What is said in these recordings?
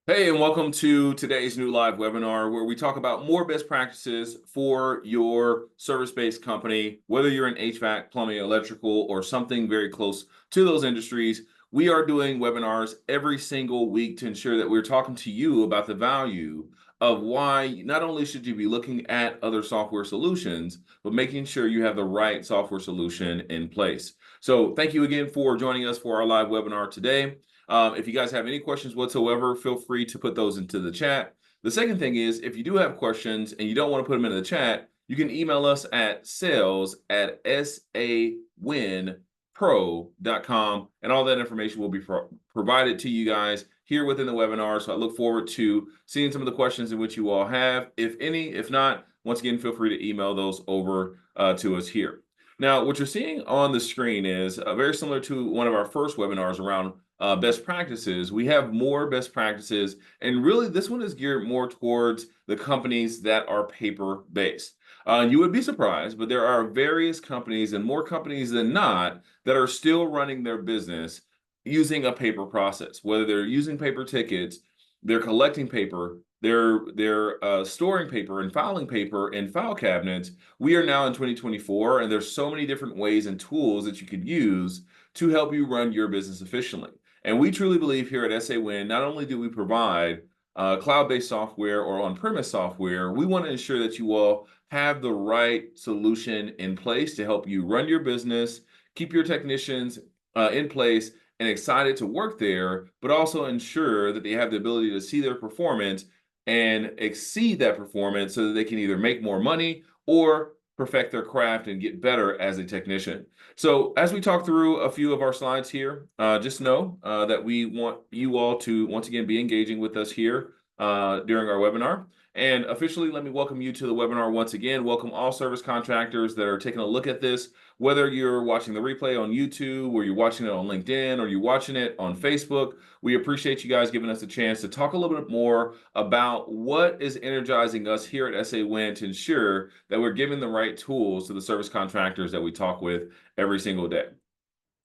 Hey, and welcome to today's new live webinar where we talk about more best practices for your service-based company, whether you're in HVAC, plumbing, electrical, or something very close to those industries. We are doing webinars every single week to ensure that we're talking to you about the value of why not only should you be looking at other software solutions, but making sure you have the right software solution in place. So thank you again for joining us for our live webinar today. If you guys have any questions whatsoever, feel free to put those into the chat. The second thing is, if you do have questions and you don't want to put them into the chat, you can email us at sales@sawinpro.com, and all that information will be provided to you guys here within the webinar. So I look forward to seeing some of the questions in which you all have, if any. If not, once again, feel free to email those over to us here. Now, what you're seeing on the screen is very similar to one of our first webinars around best practices. We have more best practices, and really this one is geared more towards the companies that are paper-based. You would be surprised, but there are various companies, and more companies than not, that are still running their business using a paper process. Whether they're using paper tickets, they're collecting paper, they're storing paper and filing paper in file cabinets. We are now in 2024, and there's so many different ways and tools that you could use to help you run your business efficiently. And we truly believe here at Sawin, not only do we provide cloud-based software or on-premise software, we want to ensure that you all have the right solution in place to help you run your business, keep your technicians in place and excited to work there, but also ensure that they have the ability to see their performance and exceed that performance so that they can either make more money or perfect their craft and get better as a technician. So as we talk through a few of our slides here, just know that we want you all to once again be engaging with us here during our webinar. And officially, let me welcome you to the webinar once again. Welcome all service contractors that are taking a look at this, whether you're watching the replay on YouTube, or you're watching it on LinkedIn, or you're watching it on Facebook. We appreciate you guys giving us a chance to talk a little bit more about what is energizing us here at Sawin to ensure that we're giving the right tools to the service contractors that we talk with every single day.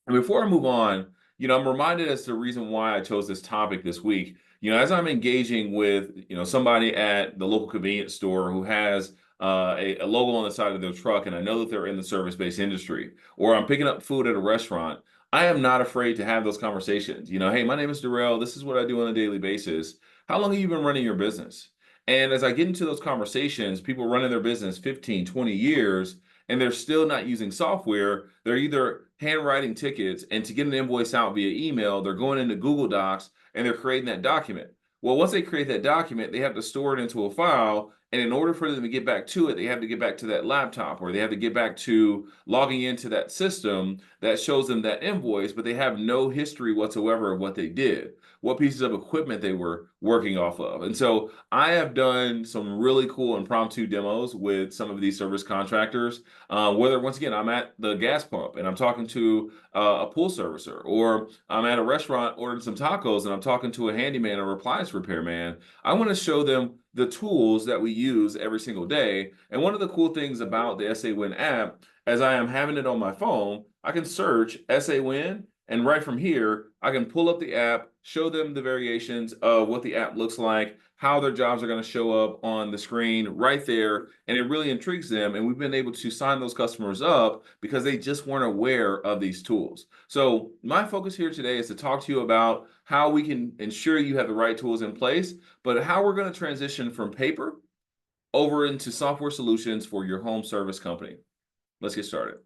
And before I move on, I'm reminded as to the reason why I chose this topic this week. As I'm engaging with, somebody at the local convenience store who has a logo on the side of their truck, and I know that they're in the service-based industry, or I'm picking up food at a restaurant, I am not afraid to have those conversations. Hey, my name is Darrell. This is what I do on a daily basis. How long have you been running your business? And as I get into those conversations, people running their business 15, 20 years, and they're still not using software. They're either handwriting tickets, and to get an invoice out via email, they're going into Google Docs and they're creating that document. Well, once they create that document, they have to store it into a file. And in order for them to get back to it, they have to get back to that laptop, or they have to get back to logging into that system that shows them that invoice, but they have no history whatsoever of what they did, what pieces of equipment they were working off of. And so I have done some really cool impromptu demos with some of these service contractors, whether, once again, I'm at the gas pump and I'm talking to a pool servicer, or I'm at a restaurant ordering some tacos and I'm talking to a handyman or appliance repairman. I want to show them the tools that we use every single day. And one of the cool things about the Sawin app, as I am having it on my phone, I can search Sawin, and right from here, I can pull up the app, show them the variations of what the app looks like, how their jobs are going to show up on the screen right there, and it really intrigues them. And we've been able to sign those customers up because they just weren't aware of these tools. So my focus here today is to talk to you about how we can ensure you have the right tools in place, but how we're going to transition from paper over into software solutions for your home service company. Let's get started.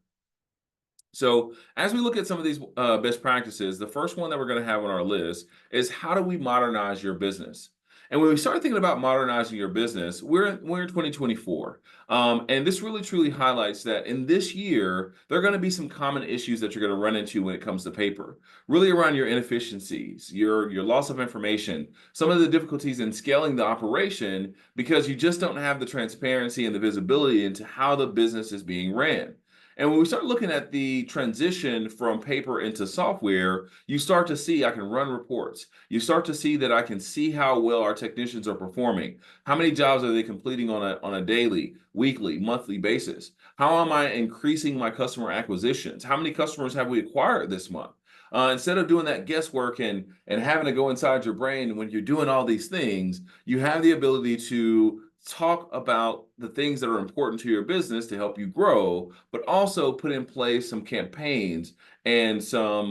So as we look at some of these best practices, the first one that we're going to have on our list is, how do we modernize your business? And when we start thinking about modernizing your business, we're in 2024. And this really truly highlights that in this year, there are going to be some common issues that you're going to run into when it comes to paper, really around your inefficiencies, your loss of information, some of the difficulties in scaling the operation because you just don't have the transparency and the visibility into how the business is being ran. And when we start looking at the transition from paper into software, you start to see I can run reports. You start to see that I can see how well our technicians are performing. How many jobs are they completing on a daily, weekly, monthly basis? How am I increasing my customer acquisitions? How many customers have we acquired this month? Instead of doing that guesswork and having to go inside your brain when you're doing all these things, you have the ability to talk about the things that are important to your business to help you grow, but also put in place some campaigns and some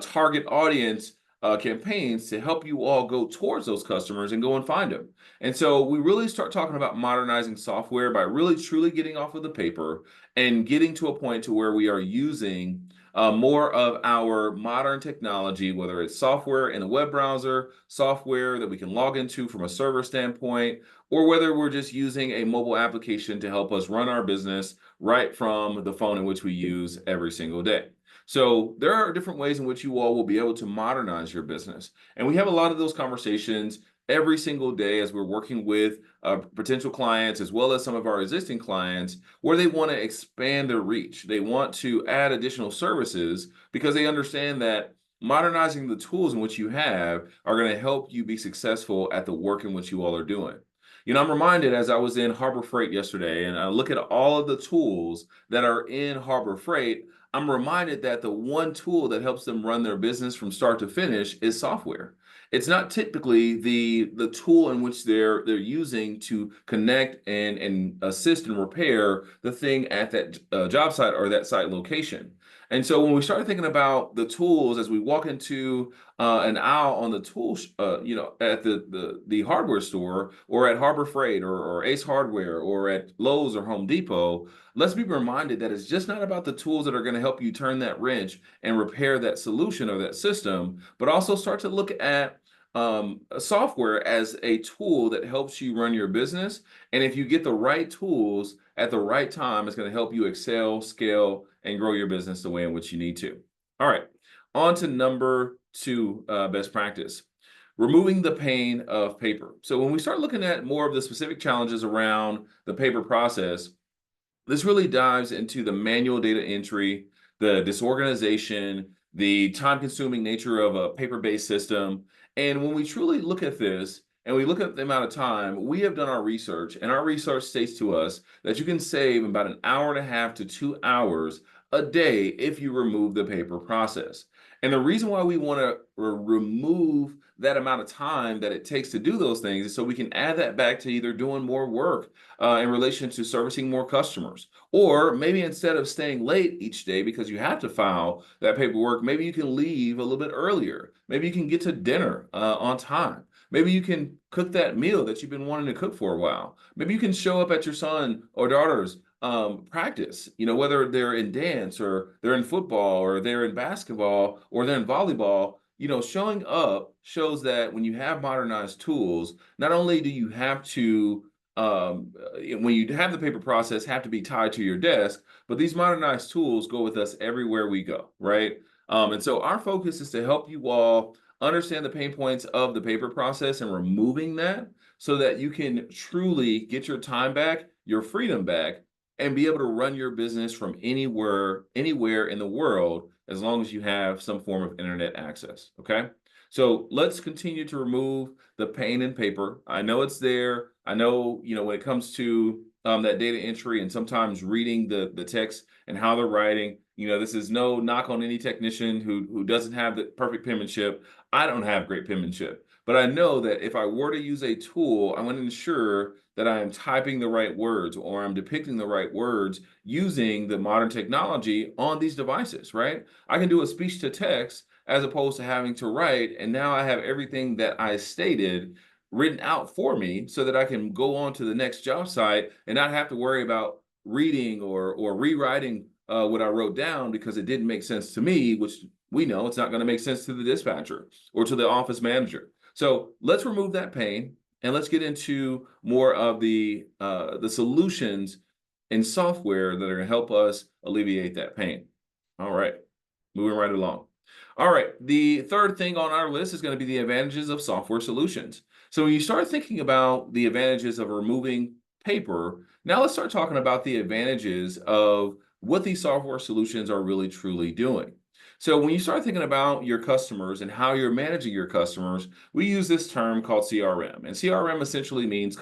target audience campaigns to help you all go towards those customers and go and find them. And so we really start talking about modernizing software by really truly getting off of the paper and getting to a point to where we are using more of our modern technology, whether it's software in a web browser, software that we can log into from a server standpoint, or whether we're just using a mobile application to help us run our business right from the phone in which we use every single day. So there are different ways in which you all will be able to modernize your business. And we have a lot of those conversations every single day as we're working with potential clients as well as some of our existing clients where they want to expand their reach. They want to add additional services because they understand that modernizing the tools in which you have are going to help you be successful at the work in which you all are doing. You know, I'm reminded as I was in Harbor Freight yesterday and I look at all of the tools that are in Harbor Freight. I'm reminded that the one tool that helps them run their business from start to finish is software. It's not typically the tool in which they're using to connect and assist and repair the thing at that job site or that site location. And so when we start thinking about the tools as we walk into an aisle on the tools, at the hardware store or at Harbor Freight or Ace Hardware or at Lowe's or Home Depot, let's be reminded that it's just not about the tools that are going to help you turn that wrench and repair that solution or that system, but also start to look at software as a tool that helps you run your business. And if you get the right tools at the right time, it's going to help you excel, scale, and grow your business the way in which you need to. All right, on to number 2 best practice. Removing the pain of paper. So when we start looking at more of the specific challenges around the paper process, this really dives into the manual data entry, the disorganization, the time-consuming nature of a paper-based system. And when we truly look at this and we look at the amount of time, we have done our research, and our research states to us that you can save about an hour and a half to 2 hours a day if you remove the paper process. And the reason why we want to remove that amount of time that it takes to do those things is so we can add that back to either doing more work in relation to servicing more customers, or maybe instead of staying late each day because you have to file that paperwork, maybe you can leave a little bit earlier. Maybe you can get to dinner on time. Maybe you can cook that meal that you've been wanting to cook for a while. Maybe you can show up at your son or daughter's practice, whether they're in dance or they're in football or they're in basketball or they're in volleyball. Showing up shows that when you have modernized tools, not only do you have to, when you have the paper process, have to be tied to your desk, but these modernized tools go with us everywhere we go, right? And so our focus is to help you all understand the pain points of the paper process and removing that so that you can truly get your time back, your freedom back, and be able to run your business from anywhere in the world, as long as you have some form of internet access, okay? So let's continue to remove the pain in paper. I know it's there. I know, when it comes to that data entry and sometimes reading the text and how they're writing, this is no knock on any technician who doesn't have the perfect penmanship. I don't have great penmanship, but I know that if I were to use a tool, I want to ensure that I am typing the right words or I'm depicting the right words using the modern technology on these devices, right? I can do a speech to text as opposed to having to write, and now I have everything that I stated written out for me so that I can go on to the next job site and not have to worry about reading or rewriting what I wrote down because it didn't make sense to me, which we know it's not going to make sense to the dispatcher or to the office manager. So let's remove that pain and let's get into more of the solutions in software that are going to help us alleviate that pain. All right, moving right along. All right, the third thing on our list is going to be the advantages of software solutions. So when you start thinking about the advantages of removing paper, now let's start talking about the advantages of what these software solutions are really truly doing. So when you start thinking about your customers and how you're managing your customers, we use this term called CRM. And CRM essentially means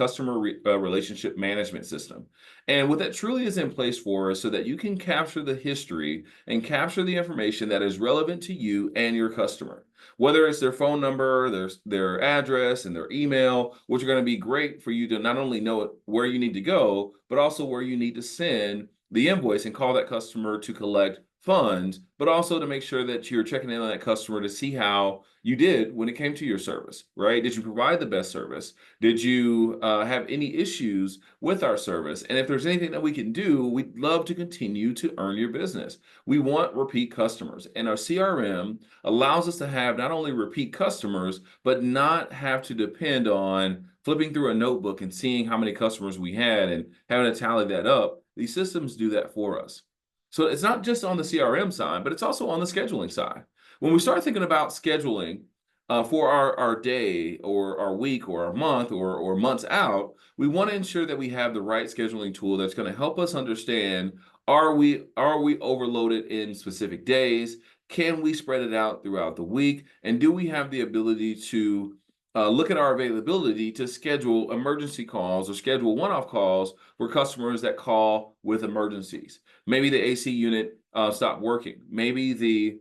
relationship management system. And what that truly is in place for is so that you can capture the history and capture the information that is relevant to you and your customer. Whether it's their phone number, their address, and their email, which are going to be great for you to not only know where you need to go, but also where you need to send the invoice and call that customer to collect funds, but also to make sure that you're checking in on that customer to see how you did when it came to your service, right? Did you provide the best service? Did you have any issues with our service? And if there's anything that we can do, we'd love to continue to earn your business. We want repeat customers, and our CRM allows us to have not only repeat customers, but not have to depend on flipping through a notebook and seeing how many customers we had and having to tally that up. These systems do that for us. So it's not just on the CRM side, but it's also on the scheduling side. When we start thinking about scheduling for our day or our week or our month or months out, we want to ensure that we have the right scheduling tool that's going to help us understand, are we overloaded in specific days? Can we spread it out throughout the week? And do we have the ability to look at our availability to schedule emergency calls or schedule one-off calls for customers that call with emergencies? Maybe the AC unit stopped working. Maybe the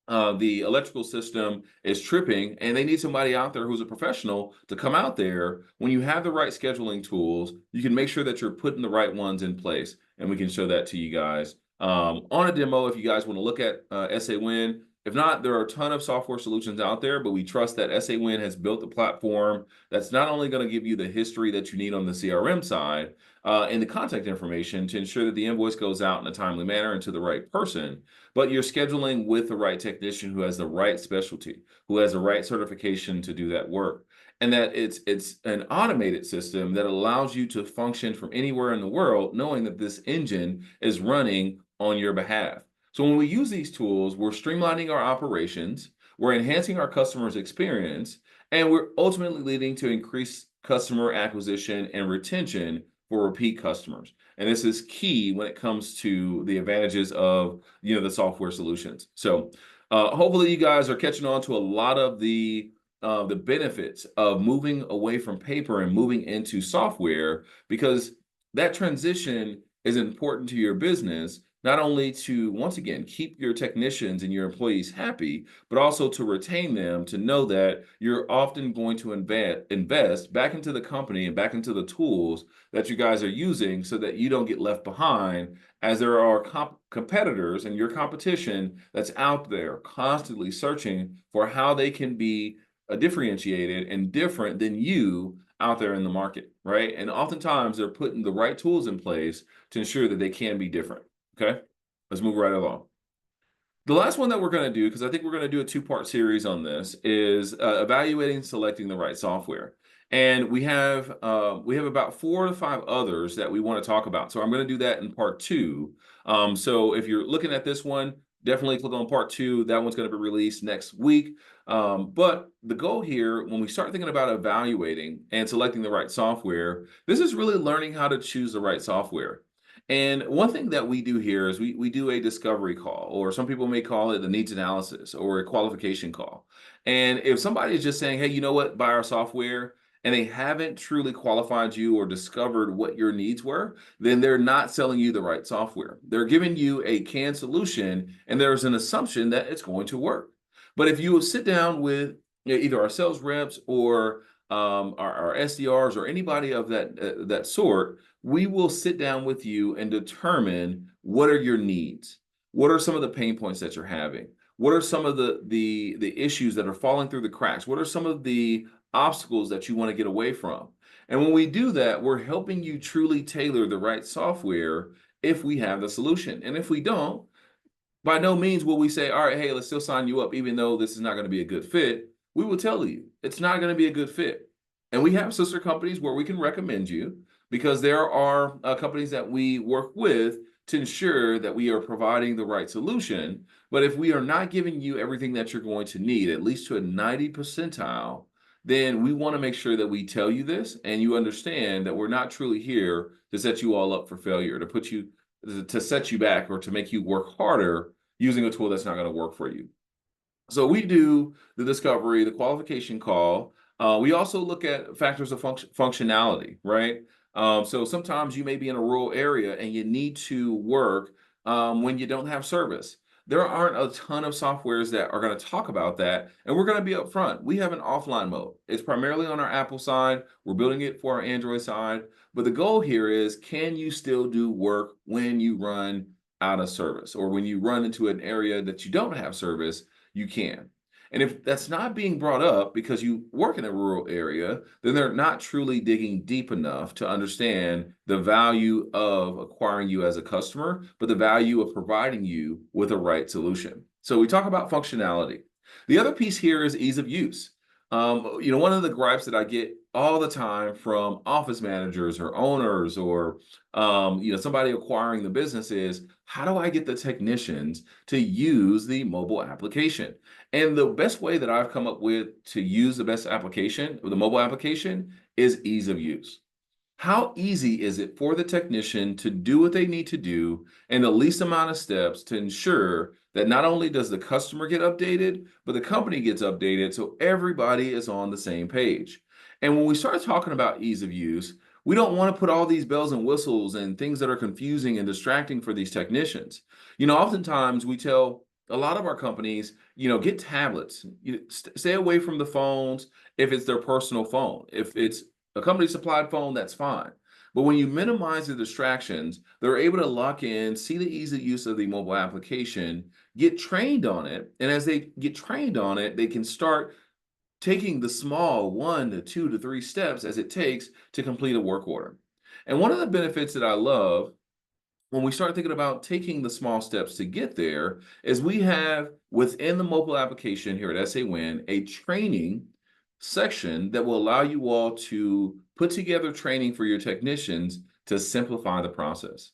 electrical system is tripping and they need somebody out there who's a professional to come out there. When you have the right scheduling tools, you can make sure that you're putting the right ones in place, and we can show that to you guys on a demo if you guys want to look at Sawin. If not, there are a ton of software solutions out there, but we trust that Sawin has built a platform that's not only going to give you the history that you need on the CRM side and the contact information to ensure that the invoice goes out in a timely manner and to the right person, but you're scheduling with the right technician who has the right specialty, who has the right certification to do that work. And that it's an automated system that allows you to function from anywhere in the world, knowing that this engine is running on your behalf. So when we use these tools, we're streamlining our operations, we're enhancing our customers' experience, and we're ultimately leading to increased customer acquisition and retention for repeat customers. And this is key when it comes to the advantages of the software solutions. So hopefully you guys are catching on to a lot of the benefits of moving away from paper and moving into software, because that transition is important to your business, not only to, once again, keep your technicians and your employees happy, but also to retain them, to know that you're often going to invest back into the company and back into the tools that you guys are using so that you don't get left behind, as there are competitors and your competition that's out there constantly searching for how they can be differentiated and different than you out there in the market, right? And oftentimes they're putting the right tools in place to ensure that they can be different. Okay, let's move right along. The last one that we're going to do, because I think we're going to do a two-part series on this, is evaluating and selecting the right software. And we have about 4 to 5 others that we want to talk about. So I'm going to do that in part 2. So if you're looking at this one, definitely click on part 2. That one's going to be released next week. But the goal here, when we start thinking about evaluating and selecting the right software, this is really learning how to choose the right software. And one thing that we do here is we do a discovery call, or some people may call it a needs analysis or a qualification call. And if somebody is just saying, hey, you know what, buy our software, and they haven't truly qualified you or discovered what your needs were, then they're not selling you the right software. They're giving you a canned solution, and there's an assumption that it's going to work. But if you will sit down with either our sales reps or our SDRs or anybody of that sort, we will sit down with you and determine what are your needs, what are some of the pain points that you're having, what are some of the issues that are falling through the cracks, what are some of the obstacles that you want to get away from. And when we do that, we're helping you truly tailor the right software if we have the solution. And if we don't, by no means will we say, all right, hey, let's still sign you up, even though this is not going to be a good fit. We will tell you it's not going to be a good fit. And we have sister companies where we can recommend you, because there are companies that we work with to ensure that we are providing the right solution. But if we are not giving you everything that you're going to need, at least to a 90 percentile, then we want to make sure that we tell you this and you understand that we're not truly here to set you all up for failure, to set you back, or to make you work harder using a tool that's not going to work for you. So we do the discovery, the qualification call. We also look at factors of functionality, right? So sometimes you may be in a rural area and you need to work when you don't have service. There aren't a ton of softwares that are going to talk about that, and we're going to be upfront. We have an offline mode. It's primarily on our Apple side. We're building it for our Android side. But the goal here is, can you still do work when you run out of service, or when you run into an area that you don't have service? You can. And if that's not being brought up because you work in a rural area, then they're not truly digging deep enough to understand the value of acquiring you as a customer, but the value of providing you with a right solution. So we talk about functionality. The other piece here is ease of use. One of the gripes that I get all the time from office managers or owners or somebody acquiring the business is, how do I get the technicians to use the mobile application? And the best way that I've come up with to use the best application, the mobile application, is ease of use. How easy is it for the technician to do what they need to do in the least amount of steps to ensure that not only does the customer get updated, but the company gets updated so everybody is on the same page? And when we start talking about ease of use, we don't want to put all these bells and whistles and things that are confusing and distracting for these technicians. Oftentimes we tell a lot of our companies, get tablets, stay away from the phones if it's their personal phone. If it's a company supplied phone, that's fine. But when you minimize the distractions, they're able to lock in, see the easy use of the mobile application, get trained on it. And as they get trained on it, they can start taking the small 1 to 2 to 3 steps as it takes to complete a work order. And one of the benefits that I love when we start thinking about taking the small steps to get there is we have within the mobile application here at Sawin a training section that will allow you all to put together training for your technicians to simplify the process.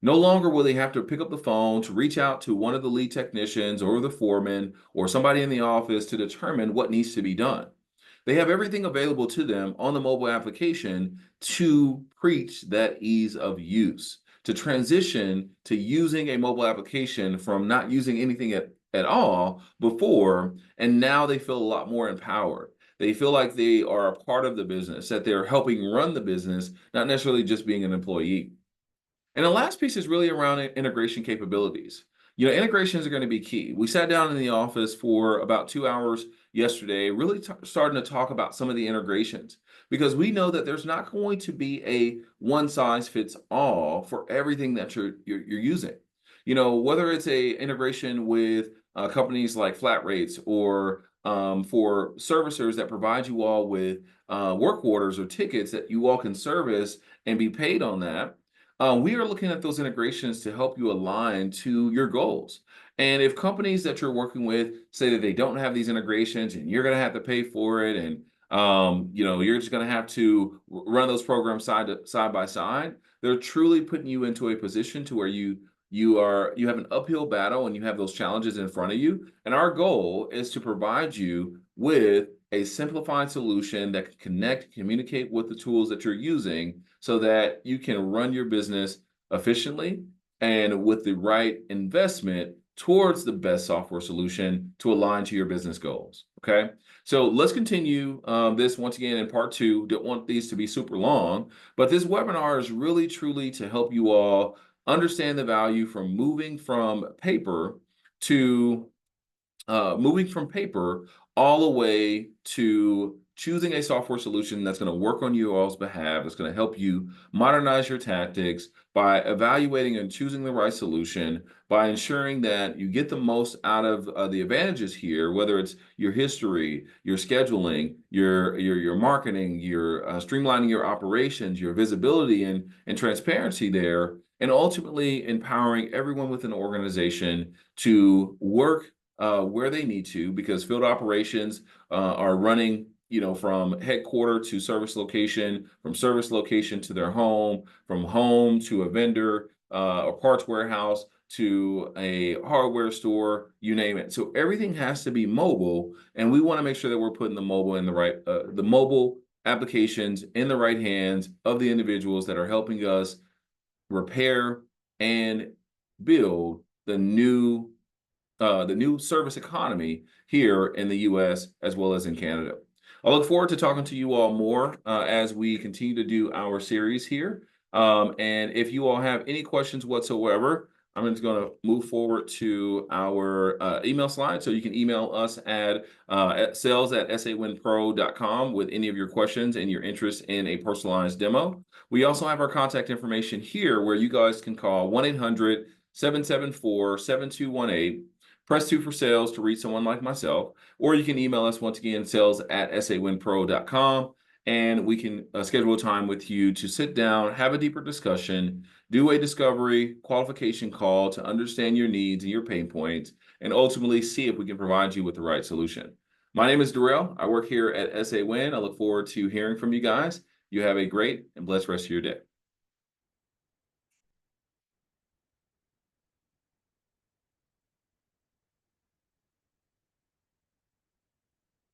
No longer will they have to pick up the phone to reach out to one of the lead technicians or the foreman or somebody in the office to determine what needs to be done. They have everything available to them on the mobile application to preach that ease of use, to transition to using a mobile application from not using anything at all before, and now they feel a lot more empowered. They feel like they are a part of the business, that they're helping run the business, not necessarily just being an employee. And the last piece is really around integration capabilities. Integrations are going to be key. We sat down in the office for about 2 hours yesterday, really starting to talk about some of the integrations, because we know that there's not going to be a one size fits all for everything that you're using. Whether it's a integration with companies like Flat Rates or for servicers that provide you all with work orders or tickets that you all can service and be paid on that. We are looking at those integrations to help you align to your goals. And if companies that you're working with say that they don't have these integrations and you're going to have to pay for it, and you're just going to have to run those programs side by side, they're truly putting you into a position to where you have an uphill battle and you have those challenges in front of you. And our goal is to provide you with a simplified solution that can connect, communicate with the tools that you're using so that you can run your business efficiently and with the right investment towards the best software solution to align to your business goals. Okay. So let's continue this once again in part 2. Don't want these to be super long, but this webinar is really truly to help you all understand the value from moving from paper all the way to choosing a software solution that's going to work on you all's behalf. That's going to help you modernize your tactics by evaluating and choosing the right solution, by ensuring that you get the most out of the advantages here, whether it's your history, your scheduling, your marketing, your streamlining your operations, your visibility and transparency there, and ultimately empowering everyone within the organization to work where they need to, because field operations are running from headquarter to service location, from service location to their home, from home to a vendor, a parts warehouse to a hardware store, you name it. So everything has to be mobile, and we want to make sure that we're putting the mobile applications in the right hands of the individuals that are helping us repair and build the new the new service economy here in the US as well as in Canada. I look forward to talking to you all more as we continue to do our series here. And if you all have any questions whatsoever, I'm just going to move forward to our email slide. So you can email us at sales@sawinpro.com with any of your questions and your interest in a personalized demo. We also have our contact information here where you guys can call 1-800-774-7218. Press 2 for sales to reach someone like myself, or you can email us once again, sales@sawinpro.com, and we can schedule a time with you to sit down, have a deeper discussion, do a discovery qualification call to understand your needs and your pain points, and ultimately see if we can provide you with the right solution. My name is Darrell. I work here at Sawin. I look forward to hearing from you guys. You have a great and blessed rest of your day.